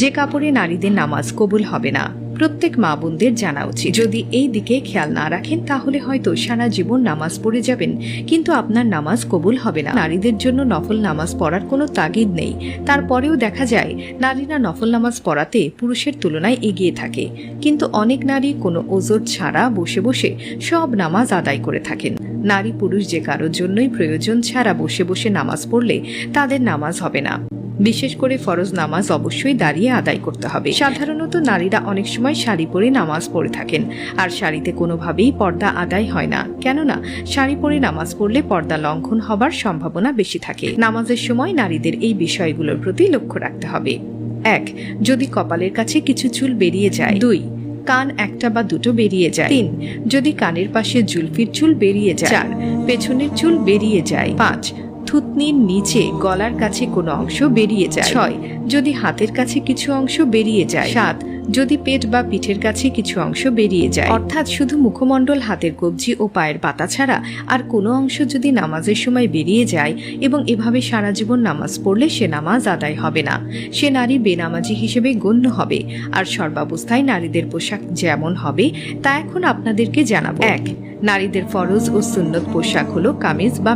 যে কাপড়ে নারীদের নামাজ কবুল হবে না, প্রত্যেক মা বোনদের জানা উচিত। যদি এই দিকে খেয়াল না রাখেন তাহলে হয়তো সারা জীবন নামাজ পড়ে যাবেন, কিন্তু আপনার নামাজ কবুল হবে না। নারীদের জন্য নফল নামাজ পড়ার কোনো তাগিদ নেই, তারপরেও দেখা যায় নারীরা নফল নামাজ পড়াতে পুরুষের তুলনায় এগিয়ে থাকে। কিন্তু অনেক নারী কোনো ওজর ছাড়া বসে বসে সব নামাজ আদায় করে থাকেন। নারী পুরুষ যে কারোর জন্যই প্রয়োজন ছাড়া বসে বসে নামাজ পড়লে তাদের নামাজ হবে না। বিশেষ করে ফরজ নামাজ অবশ্যই দাঁড়িয়ে আদায় করতে হবে। সাধারণত নারীরা অনেক সময় শাড়ি পরে নামাজ পড়ে থাকেন, আর শাড়িতে কোনোভাবেই পর্দা আদায় হয় না, কেননা শাড়ি পরে নামাজ পড়লে পর্দা লঙ্ঘন হবার সম্ভাবনা বেশি থাকে। নামাজের সময় নারীদের এই বিষয়গুলোর প্রতি লক্ষ্য রাখতে হবে। 1. যদি কপালের কাছে কিছু চুল বেরিয়ে যায়। 2. কান একটা বা দুটো বেরিয়ে যায়। 3. যদি কানের পাশে জুলফির চুল বেরিয়ে যায়। 4. পেছনের চুল বেরিয়ে যায়। 5. থুতনির নিচে গলার কাছে কোনো অংশ বেরিয়ে যায়। 6. যদি হাতের কাছে কিছু অংশ বেরিয়ে যায়। 7. যদি পেট বা পিঠের কাছে কিছু অংশ বেরিয়ে যায়, অর্থাৎ শুধু মুখমণ্ডল, হাতের কবজি ও পায়ের পাতা ছাড়া আর কোনো অংশ যদি নামাজের সময় বেরিয়ে যায় এবং এভাবে সারা জীবন নামাজ পড়লে সে নামাজ আদায় হবে না, সে নারী বেনামাজি হিসেবে গণ্য হবে। আর সর্বাবস্থায় নারীদের পোশাক যেমন হবে তা এখন আপনাদেরকে জানাবো। 1. নারীদের ফরজ ও সুন্নত পোশাক হলো কামিজ বা